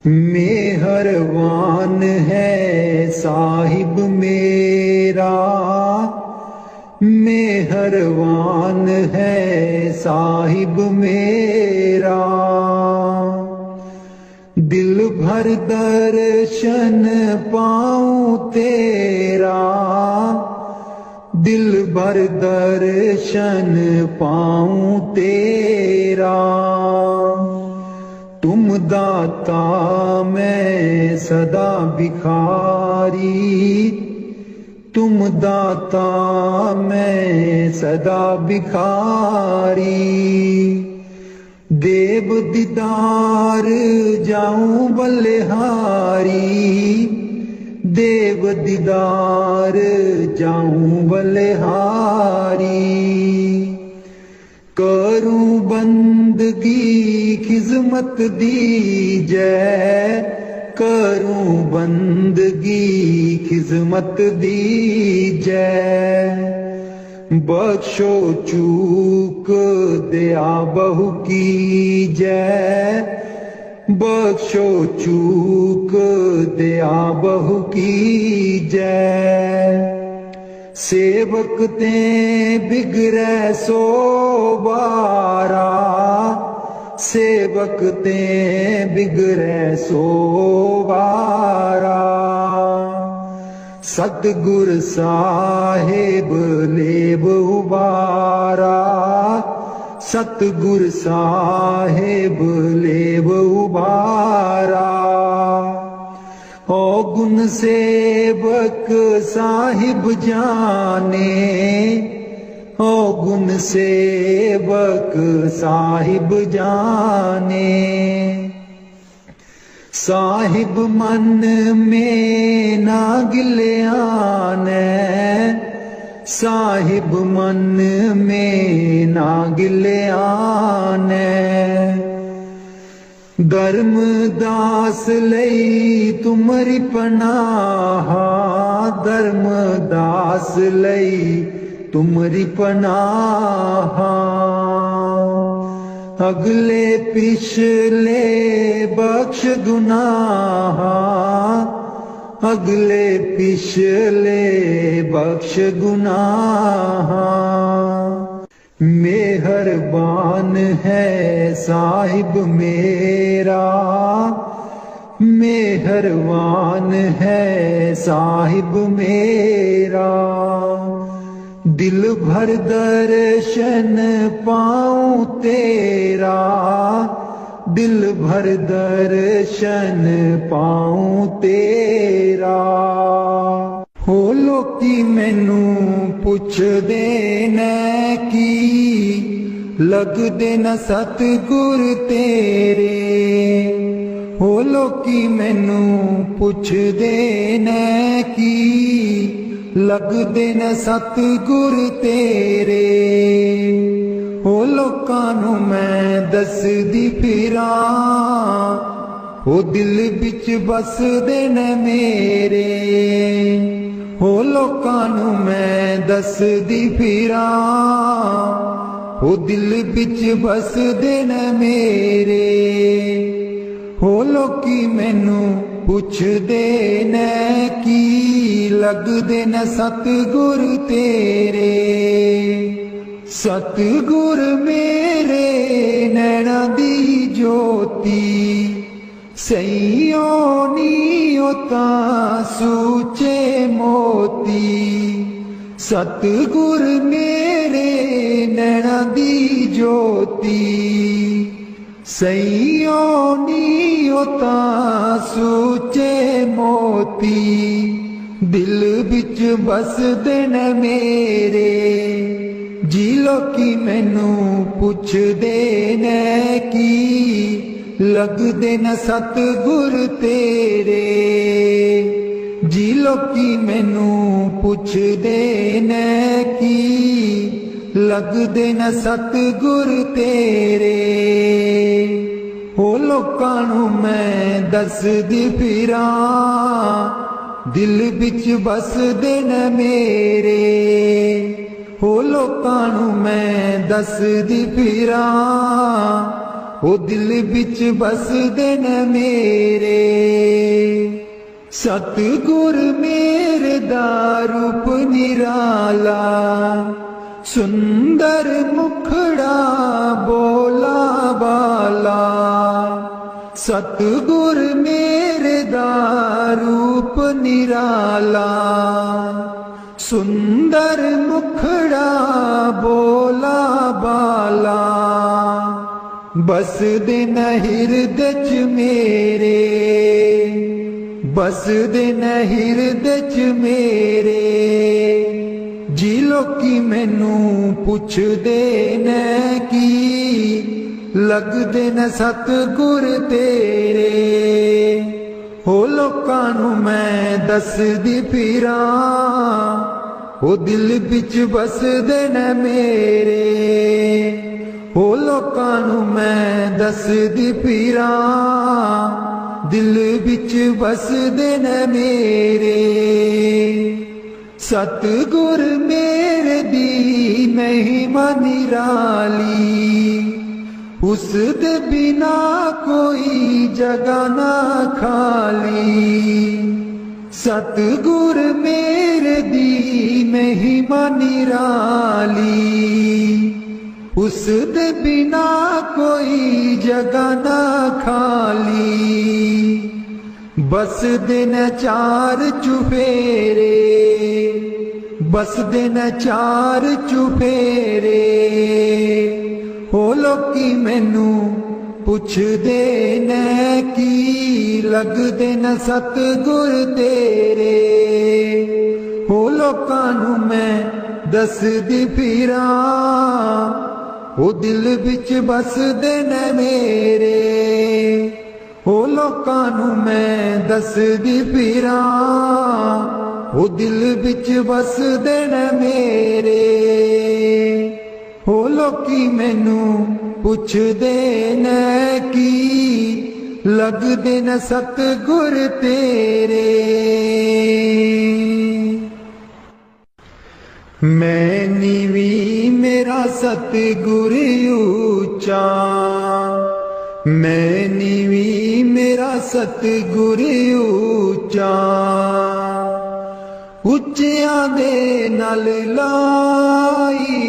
मेहरबान है साहिब मेरा, मेहरबान है साहिब मेरा। दिल भर दर्शन पाऊं तेरा, दिल भर दर्शन पाऊं तेरा। तुम दाता मैं सदा भिखारी, तुम दाता मैं सदा भिखारी। देव दीदार जाऊं बलिहारी, देव दीदार जाऊं बलिहारी। करूं बंदगी खिजमत दीजै, करूं बंदगी खिजमत दीजै। बख्शो चूक दया बहु कीजै, बख्शो चूक दया बहु कीजै। सेवक ते बिगड़ै सो बारा, सेवक ते बिगड़ै सो बारा। सतगुर साहिब लेब उबारा, सतगुर साहिब लेब उबारा। ओ गुण सेवक साहिब जाने, ओ गुण सेवक साहिब जाने। साहिब मन में ना गिल्याने, साहिब मन में ना गिल्याने। धर्मदास लई तुमरी पनाह, धर्मदास लई तुमरी पनाह। अगले पिछले बख्श गुनाह, अगले पिछले बख्श गुनाह। मेहरबान है साहिब मेरा, मेहरबान है साहिब मेरा। दिल भर दर्शन पाऊं तेरा, दिल भर दर्शन पाऊं तेरा। हो लोकी मैनू पुछदे ने की, लगदे न सतगुर तेरे। हो लोकी मैनू पुछदे ने की, लगदे न सतगुर तेरे। हो लोकां नू मैं दसदी फिरां, हो दिल बिच बसदे न मेरे। हो लोकां नू मैं दसदी फिरां, हो दिल बिच बसदे न मेरे। हो लोकी मैनू पुछदे ने की, लगदे न सतगुर तेरे। सतगुर मेरे नैना दी ज्योति, सईयों नीओ तां सूचे मोती। सतगुर मेरे नैना दी ज्योति, सईयों नीओ तां सूचे मोती। दिल बिच बसदे न मेरे, जी लोकी मैनू पुछदे ने की, लगदे न सतगुर तेरे। जी लोकी मैनू पुछदे ने की, लगदे न सतगुर तेरे। हो लोकां नू मैं दसदी फिरां, दिल बिच बसदे न मेरे। हो लोकां नू मैं दसदी फिरां, ओ दिल बिच बसदे न मेरे। सतगुर मेरे दा रूप निराला, सुंदर मुखड़ा बोला बाला। सतगुर मेरे दा रूप निराला, सुंदर मुखड़ा बोला बाला। बसदे न हिरदे च मेरे, बसदे न हिरदे च मेरे। जी लोकी मैनू पुछदे न की, लगदे न सतगुर तेरे। हो लोकां नू मैं दसदी फिरां, ओ दिल बिच बसदे न मेरे। हो लोकां नू मैं दसदी फिरां, दिल बिच बसदे न मेरे। सतगुर मेरे दी महिमा निराली, उस दे बिना कोई जगह ना खाली। सतगुर मेरे दी महिमा निराली, उस दे बिना कोई जगह ना खाली। बसदे न चार चुफेरे, बसदे न चार चुफेरे। हो लोकी मैनू पुछदे न की, लगदे न सतगुर तेरे। हो लोकां नू मैं दसदी फिरां, ओ दिल बिच बसदे न मेरे। हो लोकां नू मैं दसदी फिरां, ओ दिल बिच बसदे न मेरे। हो लोकी मैनू पुछदे न की, लगदे न सतगुर तेरे। मैं नीवी मेरा सतगुर ऊंचा, मैं नीवी मेरा सतगुर ऊंचा। उच्चियां दे नाल लाई,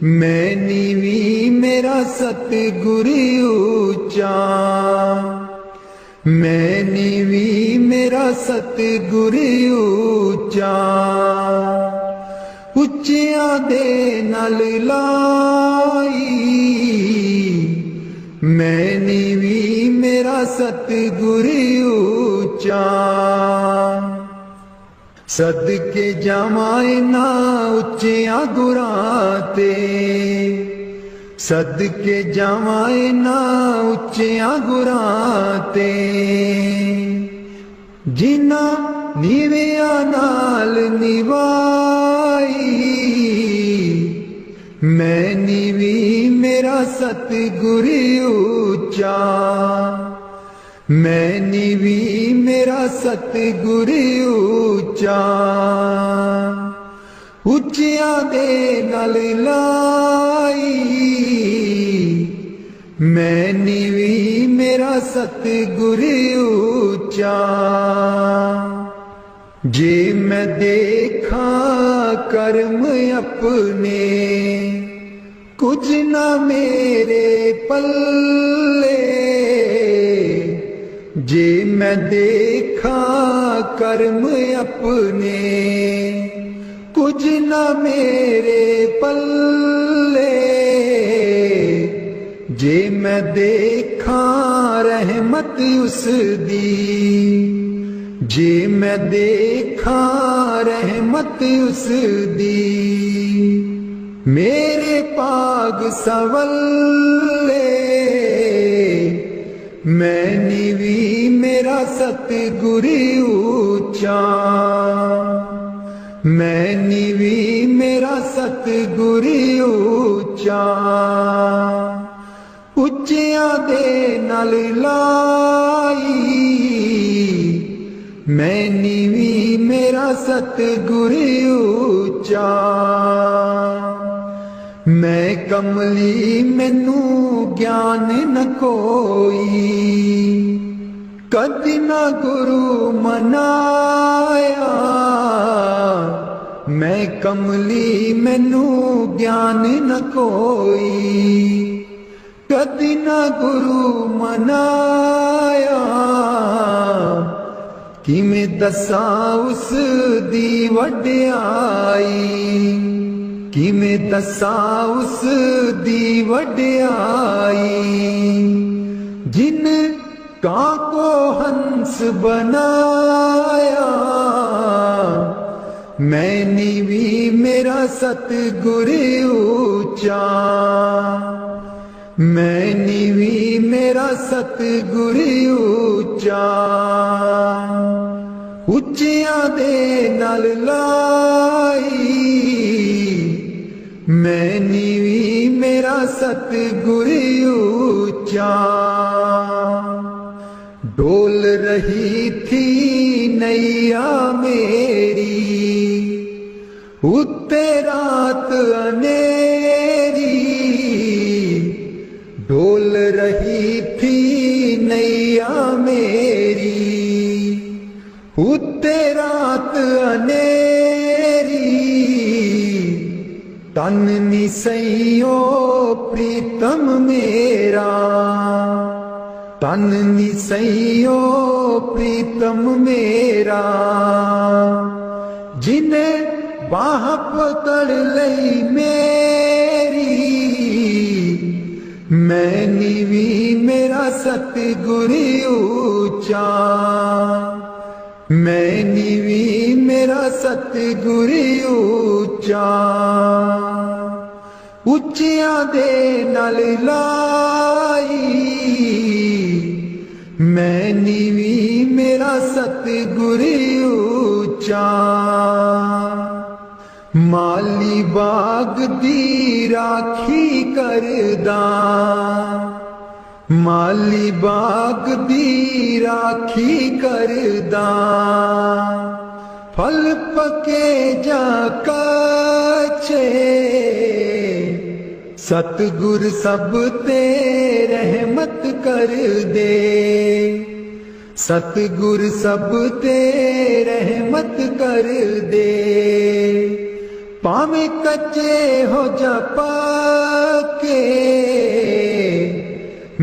मैं नीवी मेरा सतगुर ऊंचा। मैं नीवी मेरा सतगुर ऊंचा। उच्चियां दे नाल लाई, मैं नीवी मेरा सतगुर ऊंचा। सदके जावां इन्हां उच्चियां गुरां ते, सदके जावां इन्हां उच्चियां गुरां ते। जिन्हां नीवियां नाल निभाई, मैं नीवी मेरा सतगुर ऊंचा। मैं नीवी मेरा सतगुर ऊंचा। उच्चियां दे नाल लाई, मैं नीवी मेरा सतगुर ऊंचा। जे मैं देखा कर्म अपने, कुछ ना मेरे पल्ले। जे मैं देखा कर्म अपने, कुछ ना मेरे पल्ले। जे मैं देखा रहमत उस दी, जे मैं देखा रहमत उस दी। मेरे पाग सवल्ले, मैं नीवी मेरा सतगुर ऊंचा। मैं नीवी मेरा सतगुर ऊंचा। उच्चियां दे नाल लाई, मैं नीवी मेरा सतगुर ऊंचा। मैं कमली मैनू ज्ञान न कोई, कदी ना गुरु मनाया। मैं कमली मैनू ज्ञान न कोई, कदी ना गुरु मनाया। किवें दसां उस दी वड्याई, किवें दसां उस दी वड्याई। जिन कां को हंस बनाया, मैंने भी मेरा सतगुर ऊंचा। मैंने भी मेरा सतगुर ऊंचा। उच्चियां दे नाल लाई, मैंने भी मेरा सतगुर ऊंचा। डोल रही थी नैया मेरी, उत्ते रात अनेरी। डोल रही थी नैया मेरी, उत्ते रात अनेरी। तन निसैयो प्रीतम मेरा, तन निसैयो प्रीतम मेरा। जिन्हें बाह पकड़ लई मेरी, मैंने भी मेरा सतगुर ऊंचा। मैंने भी मेरा सतगुर ऊंचा। उच्चियां दे नाल लाई, मैंने भी मेरा सतगुर ऊंचा। माली बाग दी राखी करदा, माली बाग दी राखी करदा। फल पके जा कच्चे, सतगुर सब ते रहमत कर दे। सतगुर सब ते रहमत कर दे। पावे कच्चे हो जा पक्के,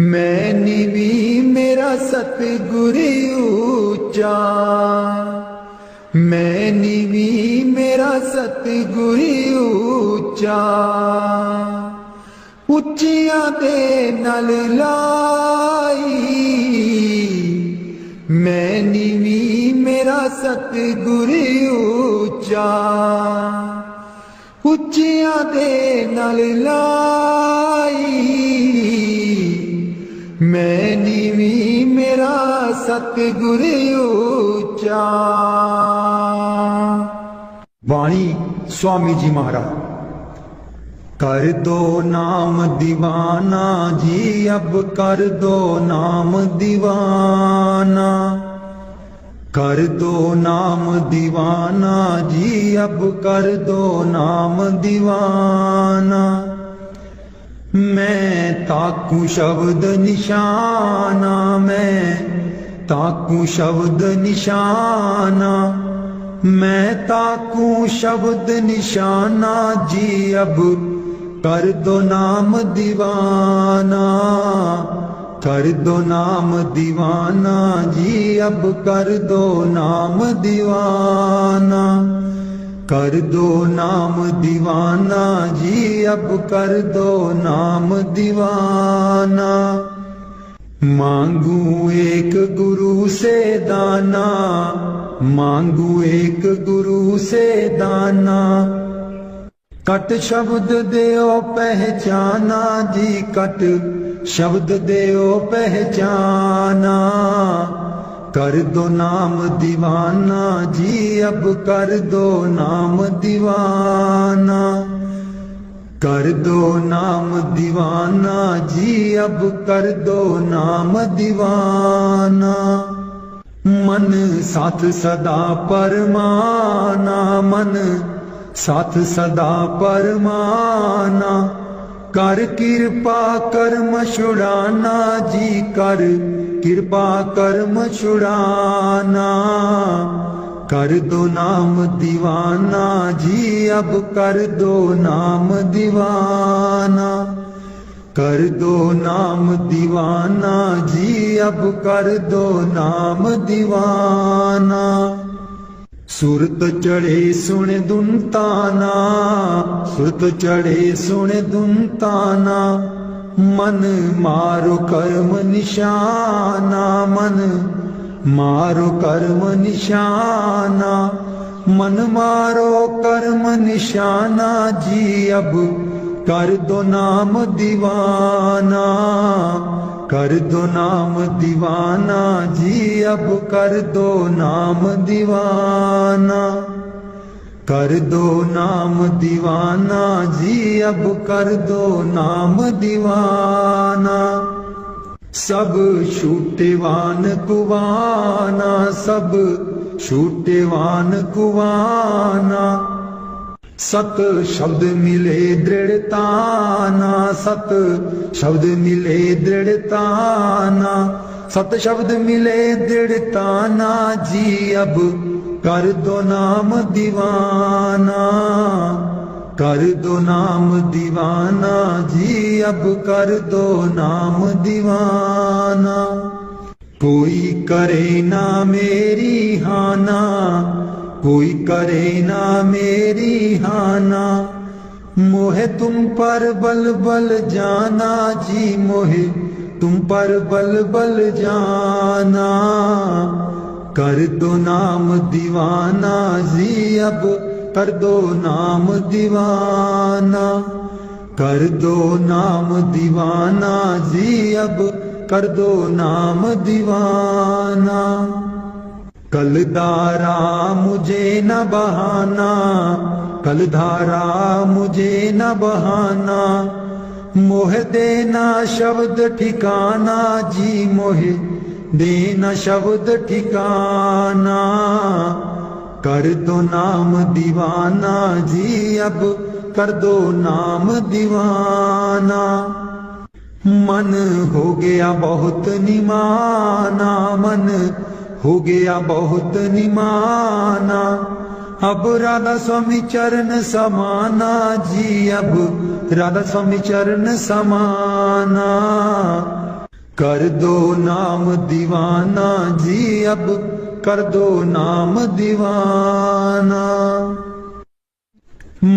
मैंने भी मेरा सतगुर ऊंचा। मैंने भी मेरा सतगुर ऊंचा। उच्चियां दे नाल लाई, मैंने भी मेरा सतगुर ऊंचा। उच्चियां दे नाल लाई, मैंने भी मेरा सतगुर ऊंचा। वाणी स्वामी जी महाराज। कर दो नाम दीवाना जी, अब कर दो नाम दीवाना। कर दो नाम दीवाना जी, अब कर दो नाम दीवाना। मैं ताकू शब्द निशाना, मैं ताकू शब्द निशाना। मैं ताकू शब्द निशाना जी, अब कर दो नाम दीवाना। कर दो नाम दीवाना जी, अब कर दो नाम दीवाना। कर दो नाम दीवाना जी, अब कर दो नाम दीवाना। मांगू एक गुरु से दाना, मांगू एक गुरु से दाना। कट शब्द देओ पहचाना जी, कट शब्द देओ पहचाना। कर दो नाम दीवाना जी, अब कर दो नाम दीवाना। कर दो नाम दीवाना जी, अब कर दो नाम दीवाना। मन साथ सदा परमाना, मन साथ सदा परमाना। कर कृपा कर्म छुड़ाना जी, कर कृपा कर्म छुड़ाना। कर दो नाम दीवाना जी, अब कर दो नाम दीवाना। कर दो नाम दीवाना जी, अब कर दो नाम दीवाना। सुरत चढ़े सुन दुनताना, सुरत चढ़े सुन दुनताना। मन मारो कर्म निशाना, मन मारो कर्म निशाना। मन मारो कर्म निशाना जी, अब कर दो नाम दीवाना। कर दो नाम दीवाना जी, अब कर दो नाम दीवाना। कर दो नाम दीवाना जी, अब कर दो नाम दीवाना। सब छूटेवान कुवाना, सब छूटेवान कुवाना। सत शब्द मिले दृढ़ताना, सत शब्द मिले दृढ़ताना। सत शब्द मिले दृढ़ताना जी, अब कर दो नाम दीवाना। कर दो नाम दीवाना जी, अब कर दो नाम दीवाना। कोई करे ना मेरी हाना, कोई करे ना मेरी हाना। मोहे तुम पर बल बल जाना जी, मोहे तुम पर बल बल जाना। कर दो नाम दीवाना जी, अब कर दो नाम दीवाना। कर दो नाम दीवाना जी, अब कर दो नाम दीवाना। कलधारा मुझे न बहाना, कलधारा मुझे न बहाना। मोह देना शब्द ठिकाना जी, मोह देना शब्द ठिकाना। कर दो नाम दीवाना जी, अब कर दो नाम दीवाना। मन हो गया बहुत निमाना, मन हो गया बहुत निमाना। अब राधा स्वामी चरण समाना जी, अब राधा स्वामी चरण समाना। कर दो नाम दीवाना जी, अब कर दो नाम दीवाना।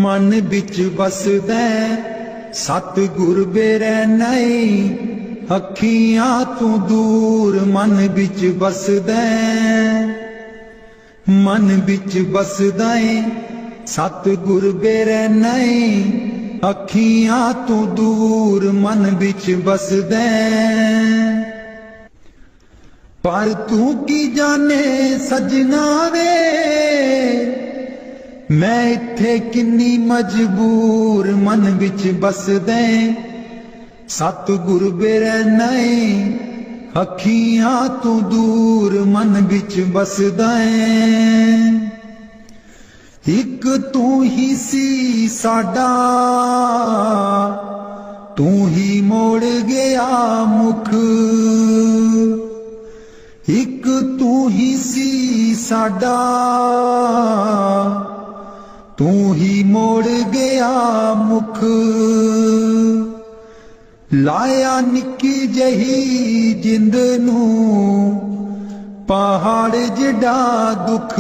मन बिच बसदै सतगुर बेरै नहीं, अखियां तू दूर मन बिच बसदै। मन बिच बसदै सतगुर बेरै नहीं, अखियां तू दूर मन बिच बसदै। पर तू की जाने सजना वे, मैं इत्थे किन्नी मजबूर मन बिच बसदै। सतगुर बेरै नहीं, अखियां तू दूर मन बिच बसदै। एक तू ही सी साडा, तू ही मोड़ गया मुख। एक तू ही सी साडा, तू ही मोड़ गया मुख। लाया निक्की जही जिंद नू पहाड़ जिडा दुख।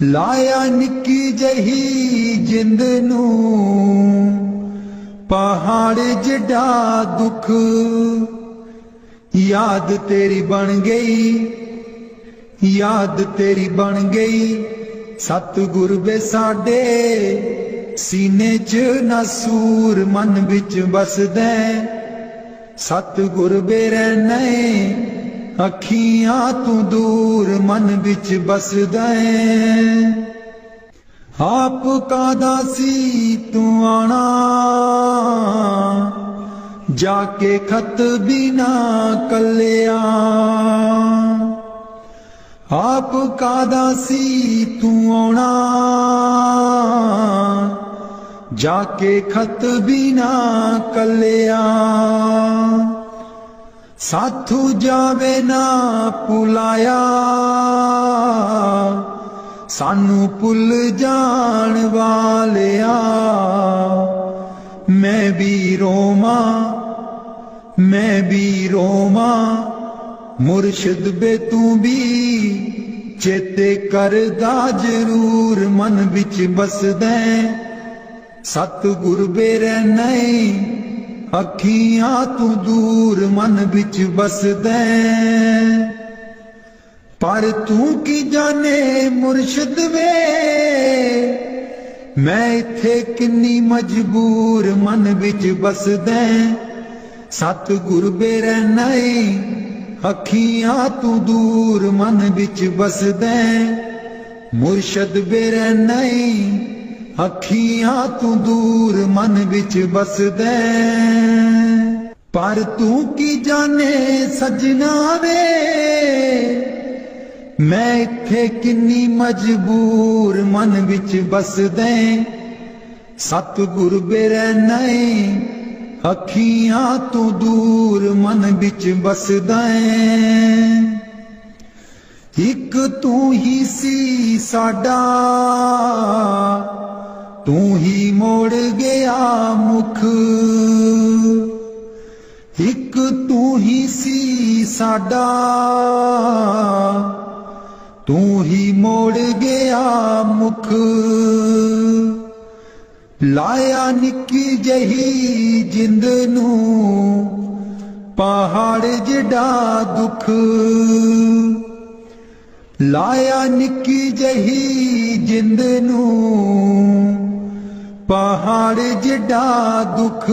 लाया निक्की जही जिंद नू पहाड़ जिडा दुख। याद तेरी बन गई, याद तेरी बन गई। सतगुर बे साडे सीने च नसूर मन बिच बसदै। सतगुर बेरै नहीं, अखियां तू दूर मन बिच बसदै। आप कादा सी तू आना, जाके खत बिना कलिया। आप कादा सी तू आना, जाके खत भी ना कलिया। साथू जावे ना पुलाया, सानू पुल जान वालिया। मैं भी रोमा, मैं भी रोमा, मुर्शिद बे तू भी चेते करदा जरूर मन विच बसदे। सतगुर बेरे नहीं अखियां तू दूर मन विच बसदे। पर तू की जाने मुर्शिद वे, मैं इत्थे किन्नी मजबूर मन विच बसदे। सतगुर बेरे नहीं अखियां तू दूर मन विच बसदे। मुर्शिद बेरे नहीं अखियां तू दूर मन विच बसदे। पर तू की जाने सजना वे, मैं इत्थे किन्नी मजबूर मन विच बसदे। सतगुर बेरे नहीं अखियां तू दूर मन विच बसदे। एक तू ही सी साडा, तू ही मोड़ गया मुख। एक तू ही सी साडा, तू ही मोड़ गया मुख। लाया निक्की जही जिंद नू पहाड़ जिडा दुख। लाया निक्की जही जिंद नू पहाड़ जिडा दुख।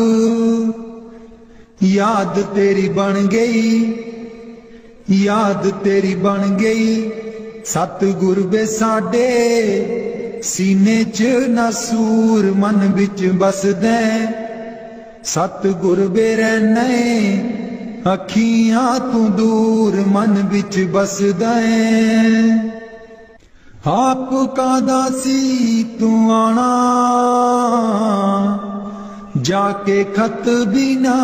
याद तेरी बन गई, याद तेरी बन गई। सतगुर बे साडे सीने च नसूर मन विच बसदे। सतगुर बेरे नहीं अखियां तू दूर मन विच बसदे। आप कादा सी तू आना, जाके खत भी ना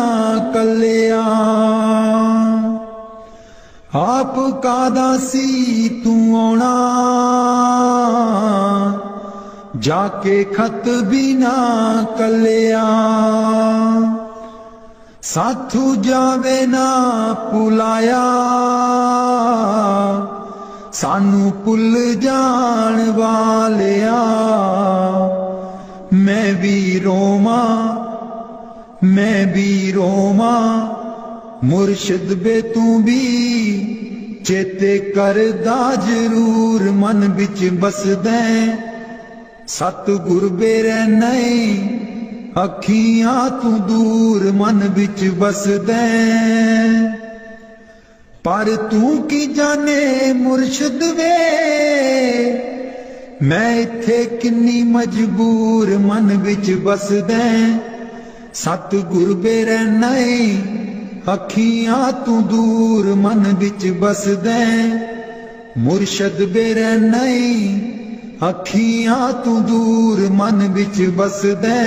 कलिया। आप कादा सी तू आना, जाके खत भी ना कलिया। साथू जावे ना पुलाया, सानू पुल जान वालिया। मैं भी रोमा, मैं भी रोमा, मुर्शिद बे तू भी चेते करदा जरूर मन विच बसदे। सतगुर बेरे नहीं अखियां तू दूर मन विच बसदे। पर तू की जाने मुर्शिद वे, मैं इत्थे किन्नी मजबूर मन विच बसदे। सतगुर बेरे नहीं अखियां तू दूर मन विच बसदे। मुर्शिद बेरे नहीं अखियां तू दूर मन विच बसदे।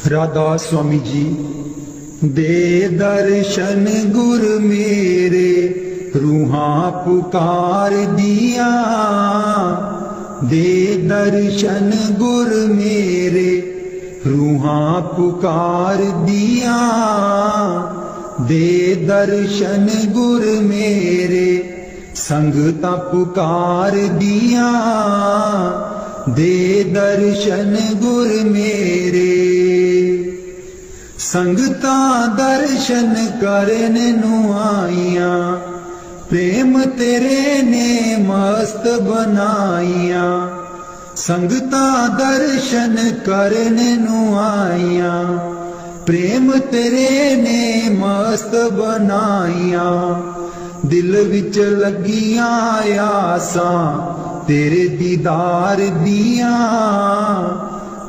राधा स्वामी जी दे दर्शन गुर मेरे, रूहां पुकार दिया। दे दर्शन गुर मेरे, रूहां पुकार दिया। दे दर्शन गुर मेरे संगतां पुकार दियां, दे दर्शन गुर मेरे। संगतां दर्शन करन नू आईयां, प्रेम तेरे ने मस्त बनाईयां। संगतां दर्शन करन नू आईयां, प्रेम तेरे ने मस्त बनाईयां। दिल विच लगियां आसां तेरे दीदार दियां,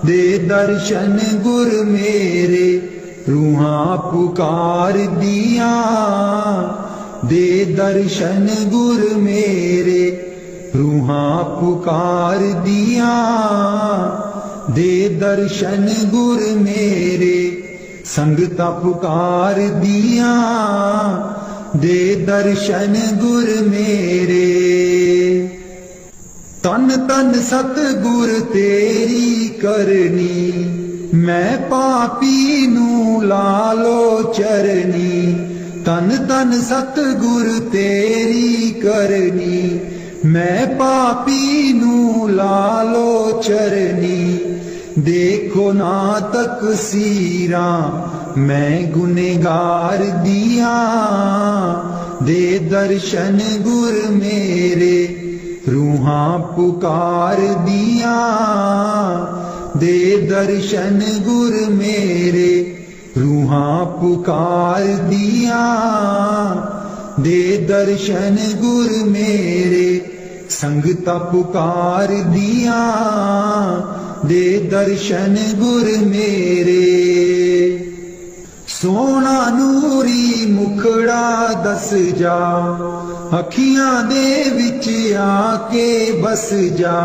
दे दर्शन गुर मेरे रूहां पुकार दियां, दे दर्शन गुर मेरे रूहां पुकार दियां, दे दर्शन गुर मेरे संगतां पुकार दियां, दे दर्शन गुर मेरे। तन तन सतगुर तेरी करनी, मैं पापी नू लालो चरनी। तन तन सतगुर तेरी करनी, मैं पापी नू लालो चरनी। देखो ना तकसीरां मैं गुनेगार दियां, दे दर्शन गुर मेरे रूहां पुकार दियां, दे दर्शन गुर मेरे रूहां पुकार दियां, दे दर्शन गुर मेरे संगतां पुकार दियां, दे दर्शन गुर मेरे। सोना नूरी मुखड़ा दस जा, अखियां दे विच आके बस जा।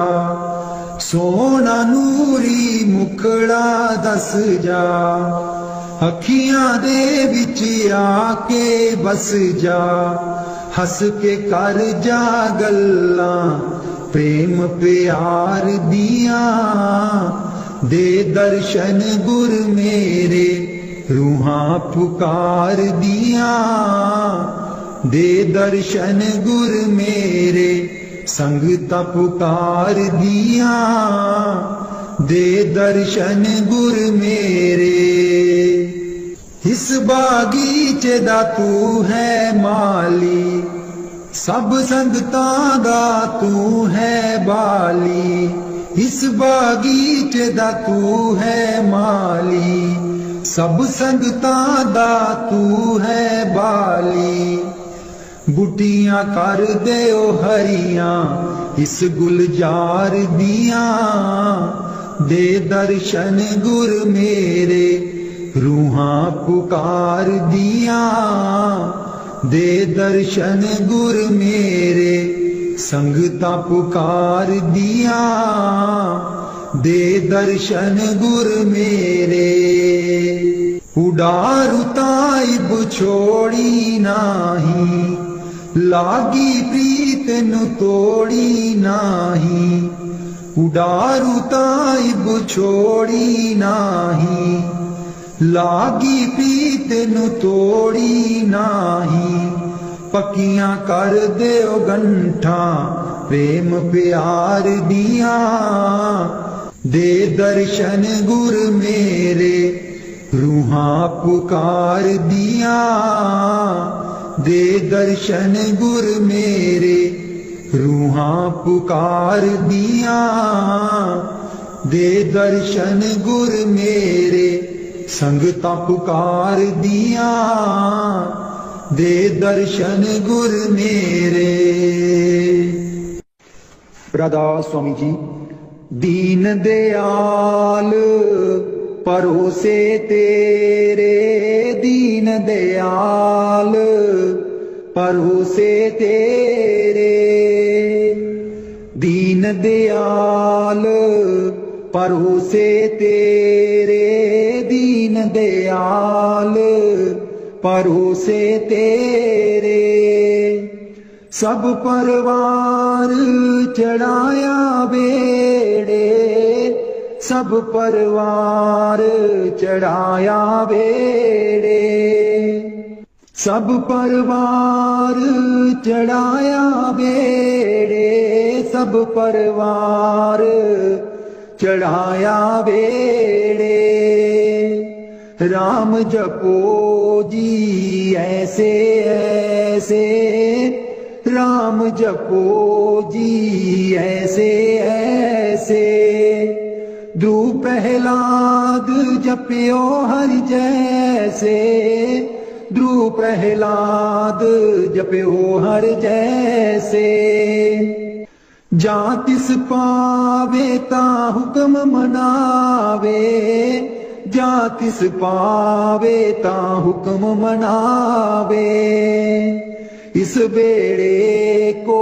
सोना नूरी मुखड़ा दस जा, अखियां दे विच आके बस जा। हस के कर जा गल्लां प्रेम प्यार दियां, दे दर्शन गुर मेरे रूहां पुकार दियां, दे दर्शन गुर मेरे संगतां पुकार दियां, दे दर्शन गुर मेरे। इस बागीचे दा तू है माली, सब संगतां दा तू है बाली। इस बागीचे दा तू है माली, सब संगतां दा तू है बाली। बूटियां कर दे ओ हरियां इस गुलजार दियां, दे दर्शन गुर मेरे रूहां पुकार दियां, दे दर्शन गुर मेरे संगतां पुकार दियां, दे दर्शन गुर मेरे। उडारू ताइब छोड़ी नाही, लागी प्रीत नु तोड़ी नाही। उडारू ताइब छोड़ी नाही, लागी प्रीत नु तोड़ी नाही। पक्कियां कर देओ गंठा प्रेम प्यार दियां, दे दर्शन गुर मेरे रूहां पुकार दियां, दे दर्शन गुर मेरे रूहां पुकार दियां, दे दर्शन गुर मेरे संगतां पुकार दियां, दे दर्शन गुर मेरे। प्रदास स्वामी जी। दीन दयाल परोसे तेरे, दीन दयाल परोसे तेरे। दीन दयाल परोसे तेरे, दीन दयाल परोसे तेरे। सब परवार चढ़ाया बेड़े, सब परवार चढ़ाया बेड़े। सब परवार चढ़ाया बेड़े, सब परवार चढ़ाया बेड़े। राम जपो जी ऐसे ऐसे, राम जपो जी ऐसे ऐसे। ध्रुव प्रहलाद जपियो हरि जैसे, ध्रुव प्रहलाद जपियो हर जैसे। जा तिस पावे ता हुक्म मनावे, जा तिस पावे ता हुक्म मनावे। इस बेड़े को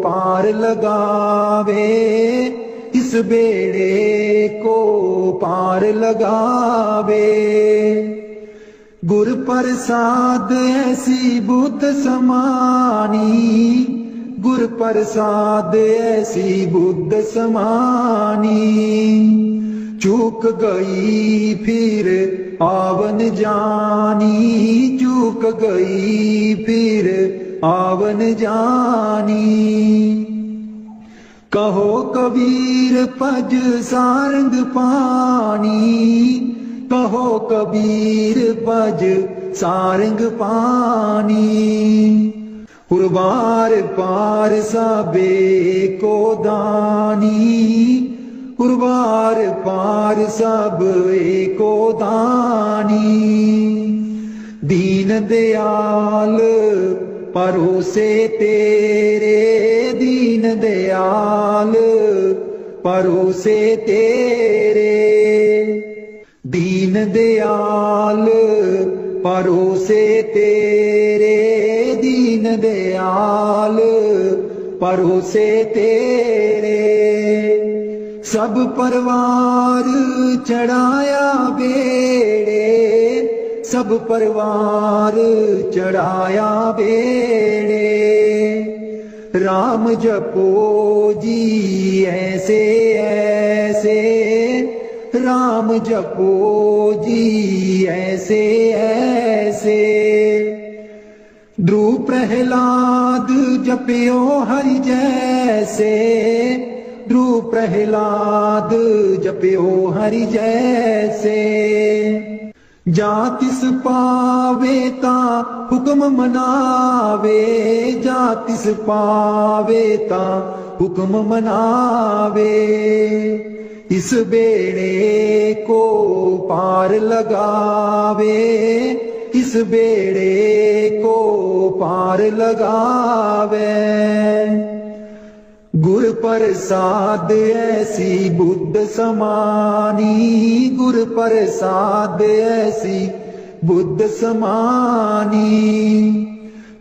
पार लगावे, इस बेड़े को पार लगावे। गुर प्रसाद ऐसी बुद्ध समानी, गुर प्रसाद ऐसी बुद्ध समानी। चूक गई फिर आवन जानी, चूक गई फिर आवन जानी। कहो कबीर पज सारंग पानी, कहो कबीर पज सारंग पानी। उर्वार पार सबे को दानी, उर्वार पार सब एको दानी। दीन दयाल परोसे तेरे, दीन दयाल परोसे तेरे। दीन दयाल परोसे तेरे, दीन दयाल परोसे तेरे। सब परवार चढ़ाया बेड़े, सब परवार चढ़ाया बेड़े। राम जपो जी ऐसे ऐसे, राम जपो जी ऐसे ऐसे। ध्रुव प्रहलाद जपियो हरि जैसे, ध्रुव प्रहलाद जपियो हरि जैसे। जा तिस पावे ता हुक्म मनावे, जा तिस पावे ता हुक्म मनावे। इस बेड़े को पार लगावे, इस बेड़े को पार लगावे। गुर प्रसाद ऐसी बुद्ध समानी, गुर प्रसाद ऐसी बुद्ध समानी।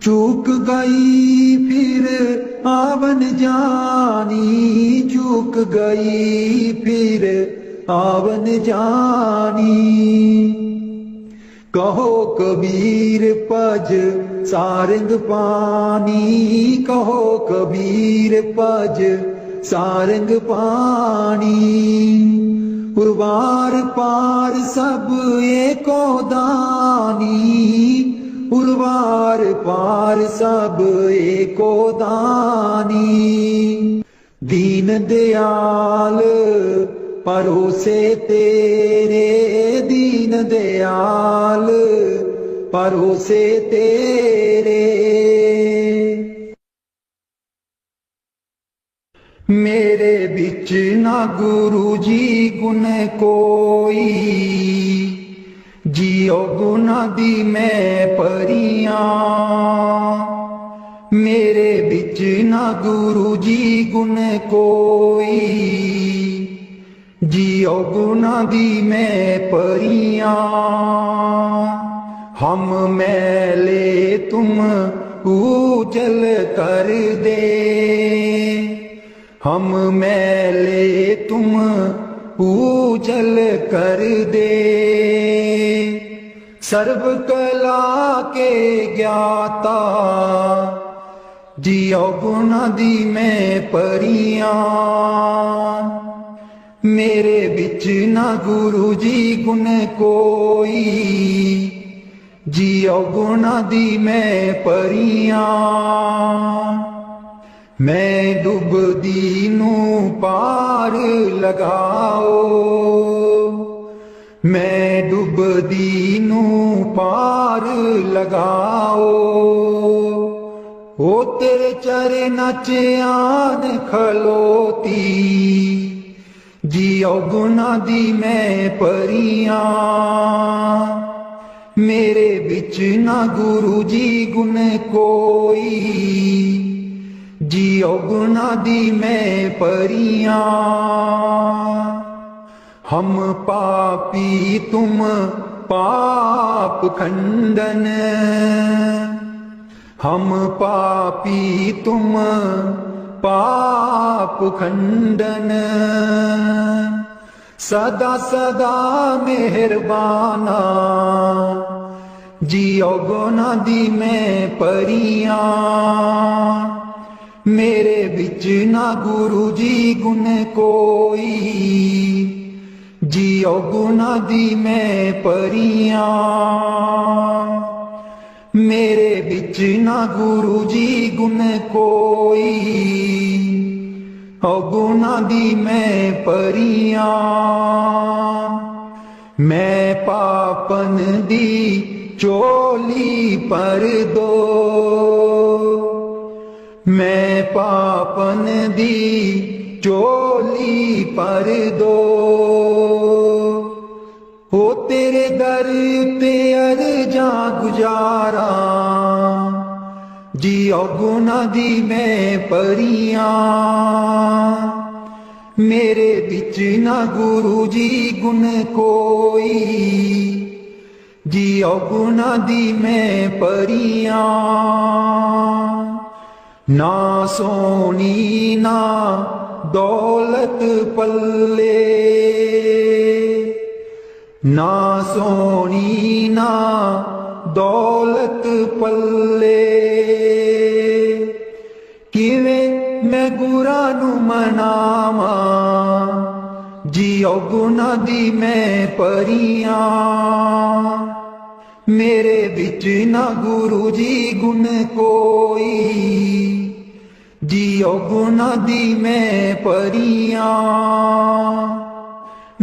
चूक गई फिर आवन जानी, चूक गई फिर आवन जानी। कहो कबीर पज सारंग पानी, कहो कबीर पज सारंग पानी। उर्वार पार सब एको दानी, उर्वार पार सब एको दानी। दीन दयाल परोसे तेरे, दीन दयाल परोसे तेरे। मेरे बिच ना गुरु जी गुण कोई, जियो गुना दी मैं परियां। मेरे बिच ना गुरु जी गुण कोई, जियो गुना दी मैं परियां। हम मैले तुम उजल कर दे, हम मैले तुम उजल कर दे। सर्व कला के ज्ञाता, जियो गुना दी मैं परियां। मेरे बिच ना गुरु जी गुण कोई, जी जियो गुना दी मैं परियां मैं डुबदी नू पार लगाओ मैं डुबदी नू पार लगाओ ओ तेरे चरनां च आन खलोती जियो गुना दी मैं परियां मेरे बिच ना गुरु जी गुण कोई जियो गुना दी मैं परियां हम पापी तुम पाप खंडन हम पापी तुम पाप खंडन सदा सदा मेहरबाना जियो गुना दी मैं परियां मेरे बिच ना गुरु जी गुण कोई जियो गुना दी मैं परियां मेरे बिच ना गुरु जी गुण कोई ओ गुना दी मैं परियां मैं पापन दी चोली पर दो मैं पापन दी चोली पर दो हो तेरे दर ते अर्जा गुजारा जियो गुना दी मैं परियां मेरे बिच ना गुरु जी गुण कोई जियो गुना दी मैं परियां ना सोनी ना दौलत पल्ले ना सोनी ना दौलत पल्ले किवें मैं गुरा नू मनावा जियो गुना दी मैं परियां मेरे बिच ना गुरु जी गुण कोई जियो गुना दी मैं परियां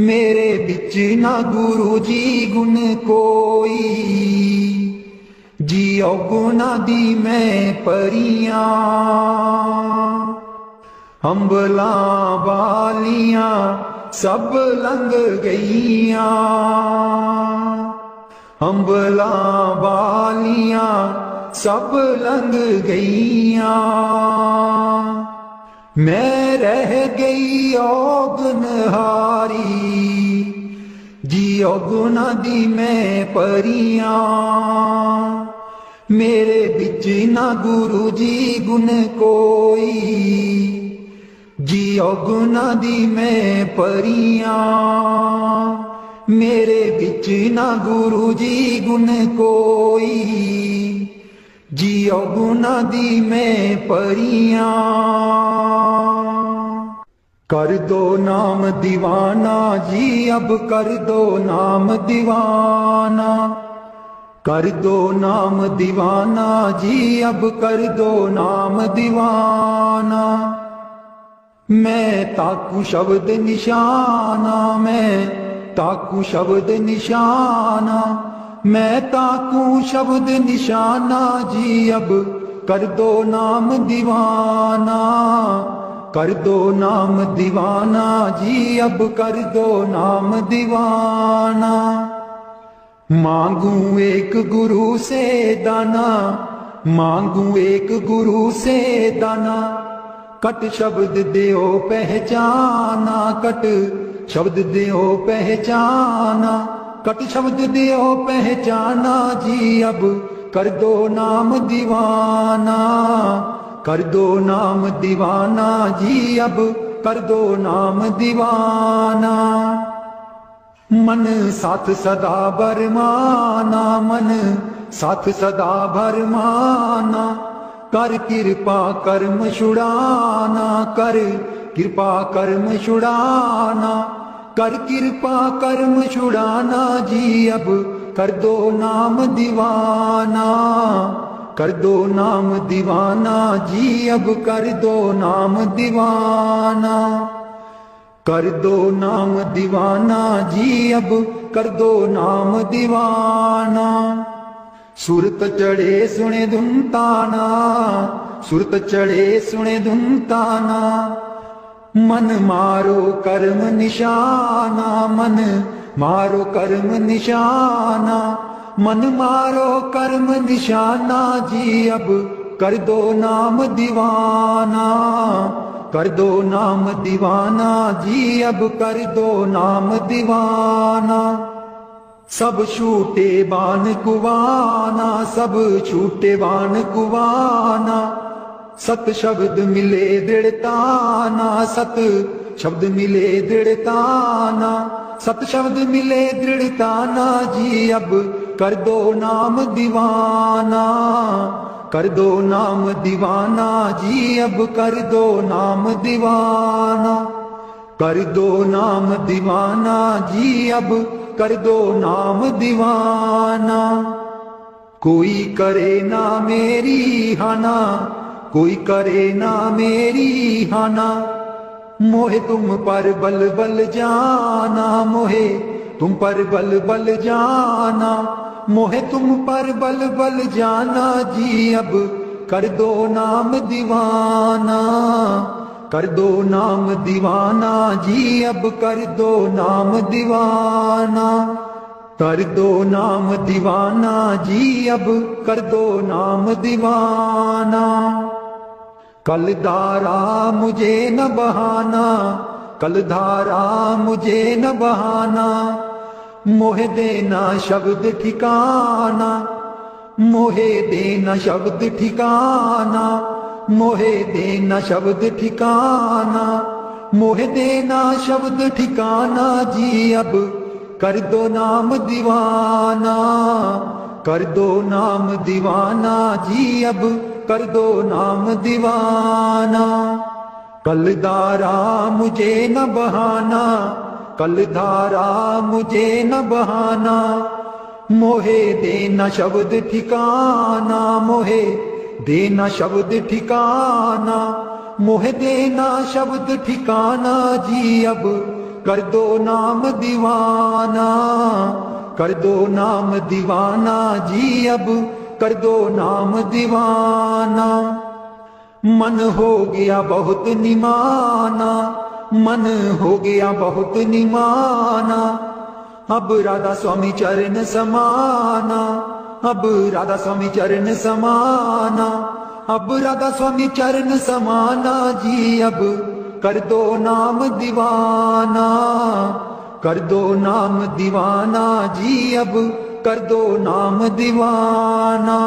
मेरे बिच ना गुरु जी गुण कोई जियो गुना दी मैं परियां अंबला बालियां सब लंघ गईयां अंबला बालियां सब लंघ गईयां मैं रह गई औगनहारी जियो गुना दी मैं परियां मेरे बिच ना गुरु जी गुण कोई जियो गुना दी मैं परियां मेरे बिच ना गुरु जी गुण कोई जियो गुना दी मैं परियां कर दो नाम दीवाना जी अब कर दो नाम दीवाना कर दो नाम दीवाना जी अब कर दो नाम दीवाना मैं ताकू शब्द निशाना मैं ताकू शब्द निशाना मैं ताकू शब्द निशाना जी अब कर दो नाम दीवाना कर दो नाम दीवाना जी अब कर दो नाम दीवाना मांगू एक गुरु से दाना मांगू एक गुरु से दाना कट शब्द देओ पहचाना कट शब्द देओ पहचाना कट शब्द देओ पहचाना जी अब कर दो नाम दीवाना कर दो नाम दीवाना जी अब कर दो नाम दीवाना मन साथ सदा बरमाना मन साथ सदा भरमाना कर कृपा कर्म छुड़ाना कर कृपा कर्म छुड़ाना कर कृपा कर्म छुड़ाना जी अब कर दो नाम दीवाना, कर दो नाम दीवाना जी अब कर दो नाम दीवाना, कर दो नाम दीवाना जी अब कर दो नाम दीवाना। सुरत चढ़े सुने धुन ताना, सुरत चढ़े सुने धुन ताना, मन मारो कर्म निशाना, मन मारो कर्म निशाना, मन मारो कर्म निशाना जी अब कर दो नाम दीवाना, कर दो नाम दीवाना जी अब कर दो नाम दीवाना। सब छूटे बान कुवाना, सब छूटे बान कुवाना, सत शब्द मिले दृढ़ताना, सत शब्द मिले दृढ़ताना, सत शब्द मिले दृढ़ताना जी अब कर दो नाम दीवाना, कर दो नाम दीवाना जी अब कर दो नाम दीवाना, कर दो नाम दीवाना जी अब कर दो नाम दीवाना। कोई करे ना मेरी हाना, कोई करे ना मेरी हाना, मोहे तुम पर बल बल जाना, मोहे तुम पर बल बल जाना, मोहे तुम पर बल बल जाना जी अब कर दो नाम दीवाना, कर दो नाम दीवाना जी अब कर दो नाम दीवाना, कर दो नाम दीवाना जी अब कर दो नाम दीवाना। कल धारा मुझे न बहाना, कल धारा मुझे न बहाना, मोहे देना शब्द ठिकाना, मोहे देना शब्द ठिकाना, मोहे देना शब्द ठिकाना, मोहे देना शब्द ठिकाना जी अब कर दो नाम दीवाना, कर दो नाम दीवाना जी अब कर दो नाम दीवाना। कल धारा मुझे न बहाना, कल धारा मुझे न बहाना, मोहे देना शब्द ठिकाना, मोहे देना शब्द ठिकाना, मोहे देना शब्द ठिकाना जी अब कर दो नाम दीवाना, कर दो नाम दीवाना जी अब कर दो नाम दीवाना। मन हो गया बहुत निमाना, मन हो गया बहुत निमाना, अब राधा स्वामी चरण समाना, अब राधा स्वामी चरण समाना, अब राधा स्वामी चरण समाना जी अब कर दो नाम दीवाना, कर दो नाम दीवाना जी अब कर दो नाम दीवाना,